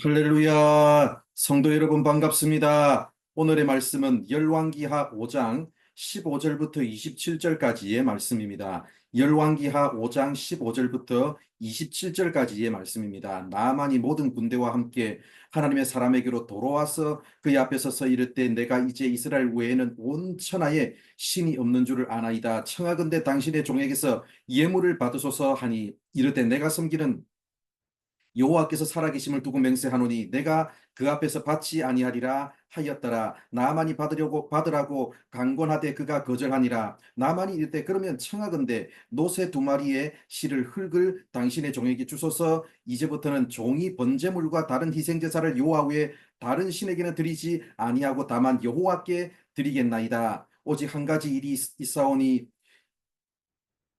할렐루야, 성도 여러분 반갑습니다. 오늘의 말씀은 열왕기하 5장 15절부터 27절까지의 말씀입니다. 열왕기하 5장 15절부터 27절까지의 말씀입니다. 나만이 모든 군대와 함께 하나님의 사람에게로 돌아와서 그의 앞에 서서 이르되 내가 이제 이스라엘 외에는 온 천하에 신이 없는 줄을 아나이다. 청하건대 당신의 종에게서 예물을 받으소서 하니 이르되 내가 섬기는 여호와께서 살아계심을 두고 맹세하노니 내가 그 앞에서 받지 아니하리라 하였더라. 나만이 받으라고 강권하되 그가 거절하니라. 나만이 이르되 그러면 청하건대 노새 두 마리의 실을 흙을 당신의 종에게 주소서. 이제부터는 종이 번제물과 다른 희생제사를 여호와 외에 다른 신에게는 드리지 아니하고 다만 여호와께 드리겠나이다. 오직 한 가지 일이 있사오니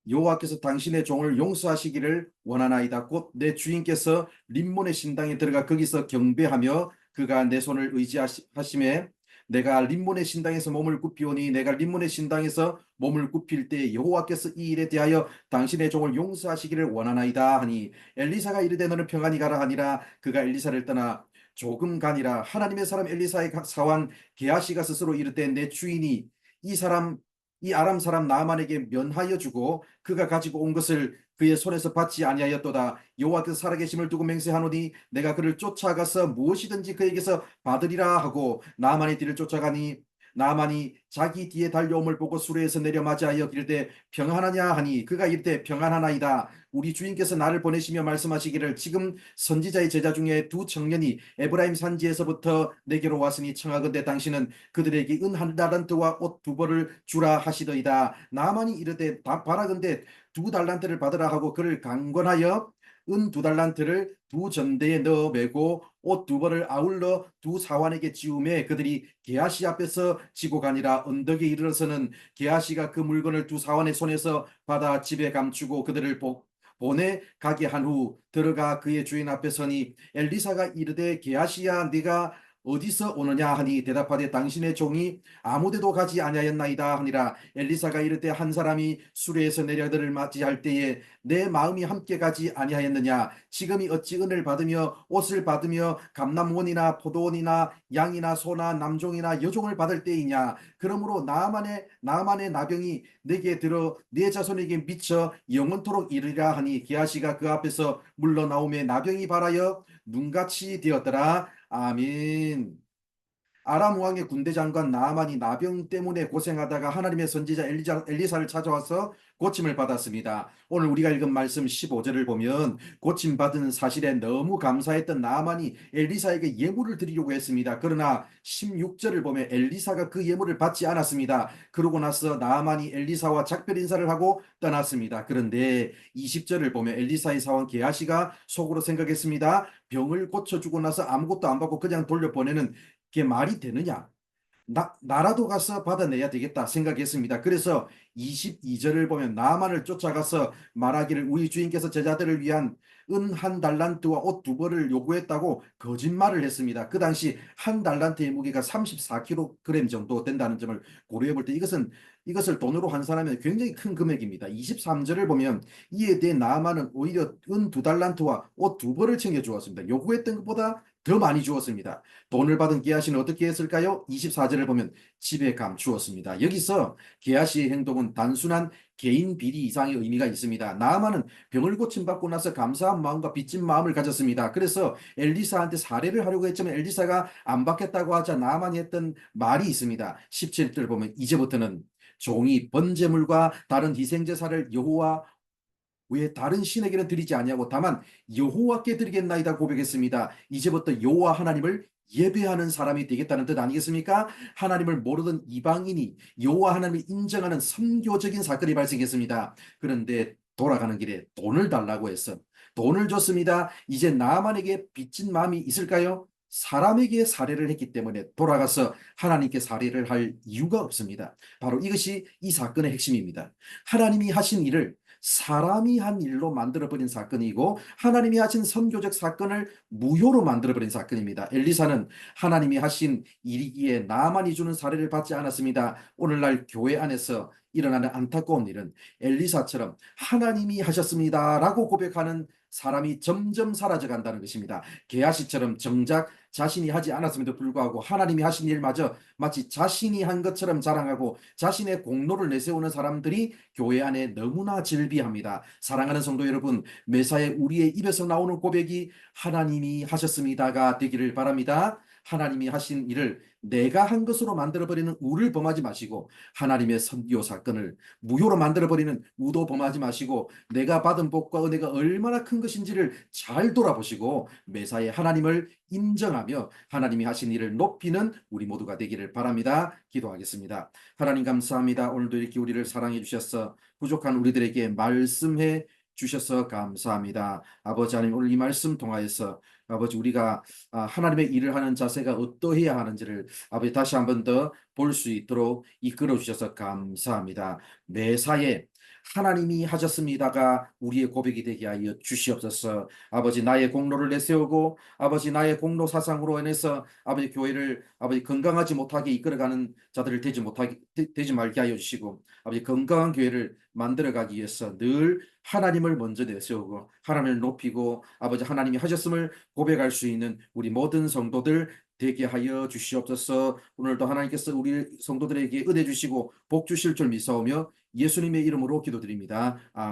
여호와께서 당신의 종을 용서하시기를 원하나이다. 곧 내 주인께서 림몬의 신당에 들어가 거기서 경배하며 그가 내 손을 의지하심에 내가 림몬의 신당에서 몸을 굽히오니 내가 림몬의 신당에서 몸을 굽힐 때 여호와께서 이 일에 대하여 당신의 종을 용서하시기를 원하나이다 하니 엘리사가 이르되 너는 평안히 가라 하니라. 그가 엘리사를 떠나 조금 가니라. 하나님의 사람 엘리사의 사환 게하시가 스스로 이르되 내 주인이 이 사람 이 아람 사람 나아만에게 면하여 주고 그가 가지고 온 것을 그의 손에서 받지 아니하였도다. 여호와께서 살아계심을 두고 맹세하노니 내가 그를 쫓아가서 무엇이든지 그에게서 받으리라 하고 나아만의 뒤를 쫓아가니 나아만이 자기 뒤에 달려옴을 보고 수레에서 내려 맞이하여 이르되 평안하냐 하니 그가 이르되 평안하나이다. 우리 주인께서 나를 보내시며 말씀하시기를 지금 선지자의 제자 중에 두 청년이 에브라임 산지에서부터 내게로 왔으니 청하건대 당신은 그들에게 은 한 달란트와 옷 두 벌을 주라 하시더이다. 나아만이 이르되 바라건대 두 달란트를 받으라 하고 그를 강권하여 은 두 달란트를 두 전대에 넣어 매고 옷 두 벌을 아울러 두 사환에게 지우매 그들이 게하시 앞에서 지고 가니라. 언덕에 이르러서는 게하시가 그 물건을 두 사환의 손에서 받아 집에 감추고 그들을 보내 가게 한 후 들어가 그의 주인 앞에 서니 엘리사가 이르되 게하시야 네가 어디서 오느냐 하니 대답하되 당신의 종이 아무데도 가지 아니하였나이다 하니라. 엘리사가 이르되 한 사람이 수레에서 내려 그를 맞이할 때에 내 마음이 함께 가지 아니하였느냐. 지금이 어찌 은을 받으며 옷을 받으며 감람원이나 포도원이나 양이나 소나 남종이나 여종을 받을 때이냐. 그러므로 나만의 나병이 내게 들어 내 자손에게 미쳐 영원토록 이르리라 하니 게하시가 그 앞에서 물러나오매 나병이 발하여 눈같이 되었더라. 아멘. 아람 왕의 군대 장관 나아만이 나병 때문에 고생하다가 하나님의 선지자 엘리사를 찾아와서 고침을 받았습니다. 오늘 우리가 읽은 말씀 15절을 보면 고침받은 사실에 너무 감사했던 나아만이 엘리사에게 예물을 드리려고 했습니다. 그러나 16절을 보면 엘리사가 그 예물을 받지 않았습니다. 그러고 나서 나아만이 엘리사와 작별 인사를 하고 떠났습니다. 그런데 20절을 보면 엘리사의 사원 게하시가 속으로 생각했습니다. 병을 고쳐주고 나서 아무것도 안 받고 그냥 돌려보내는 그게 말이 되느냐? 나라도 가서 받아내야 되겠다 생각했습니다. 그래서 22절을 보면 나만을 쫓아가서 말하기를 우리 주인께서 제자들을 위한 은 한 달란트와 옷 두 벌을 요구했다고 거짓말을 했습니다. 그 당시 한 달란트의 무게가 34kg 정도 된다는 점을 고려해 볼 때 이것을 돈으로 환산하면 굉장히 큰 금액입니다. 23절을 보면 이에 대해 나아만은 오히려 은 두 달란트와 옷 두 벌을 챙겨 주었습니다. 요구했던 것보다 더 많이 주었습니다. 돈을 받은 게하시는 어떻게 했을까요? 24절을 보면 집에 감추었습니다. 여기서 게하시의 행동은 단순한 개인 비리 이상의 의미가 있습니다. 나아만은 병을 고침받고 나서 감사한 마음과 빚진 마음을 가졌습니다. 그래서 엘리사한테 사례를 하려고 했지만 엘리사가 안 받겠다고 하자 나아만이 했던 말이 있습니다. 17절 보면 이제부터는 종이 번제물과 다른 희생제사를 여호와 왜 다른 신에게는 드리지 아니하고 다만 여호와께 드리겠나이다 고백했습니다. 이제부터 여호와 하나님을 예배하는 사람이 되겠다는 뜻 아니겠습니까? 하나님을 모르던 이방인이 여호와 하나님을 인정하는 선교적인 사건이 발생했습니다. 그런데 돌아가는 길에 돈을 달라고 해서 돈을 줬습니다. 이제 나만에게 빚진 마음이 있을까요? 사람에게 살해를 했기 때문에 돌아가서 하나님께 살해를 할 이유가 없습니다. 바로 이것이 이 사건의 핵심입니다. 하나님이 하신 일을 사람이 한 일로 만들어버린 사건이고 하나님이 하신 선교적 사건을 무효로 만들어버린 사건입니다. 엘리사는 하나님이 하신 일이기에 나만이 주는 사례를 받지 않았습니다. 오늘날 교회 안에서 일어나는 안타까운 일은 엘리사처럼 하나님이 하셨습니다라고 고백하는 사람이 점점 사라져 간다는 것입니다. 게하시처럼 정작 자신이 하지 않았음에도 불구하고 하나님이 하신 일마저 마치 자신이 한 것처럼 자랑하고 자신의 공로를 내세우는 사람들이 교회 안에 너무나 즐비합니다. 사랑하는 성도 여러분, 매사에 우리의 입에서 나오는 고백이 하나님이 하셨습니다가 되기를 바랍니다. 하나님이 하신 일을 내가 한 것으로 만들어버리는 우를 범하지 마시고, 하나님의 선교 사건을 무효로 만들어버리는 우도 범하지 마시고, 내가 받은 복과 은혜가 얼마나 큰 것인지를 잘 돌아보시고 매사에 하나님을 인정하며 하나님이 하신 일을 높이는 우리 모두가 되기를 바랍니다. 기도하겠습니다. 하나님 감사합니다. 오늘도 이렇게 우리를 사랑해 주셔서 부족한 우리들에게 말씀해 주셔서 감사합니다. 아버지 하나님, 오늘 이 말씀 통하여서 아버지 우리가 하나님의 일을 하는 자세가 어떠해야 하는지를 아버지 다시 한 번 더 볼 수 있도록 이끌어 주셔서 감사합니다. 매사에 하나님이 하셨습니다가 우리의 고백이 되게 하여 주시옵소서. 아버지 나의 공로를 내세우고 아버지 나의 공로 사상으로 인해서 아버지 교회를 아버지 건강하지 못하게 이끌어가는 자들을 되지 말게 하여 주시고, 아버지 건강한 교회를 만들어가기 위해서 늘 하나님을 먼저 내세우고 하나님을 높이고 아버지 하나님이 하셨음을 고백할 수 있는 우리 모든 성도들 되게 하여 주시옵소서. 오늘도 하나님께서 우리 성도들에게 은혜 주시고 복 주실 줄 믿사오며 예수님의 이름으로 기도드립니다. 아멘.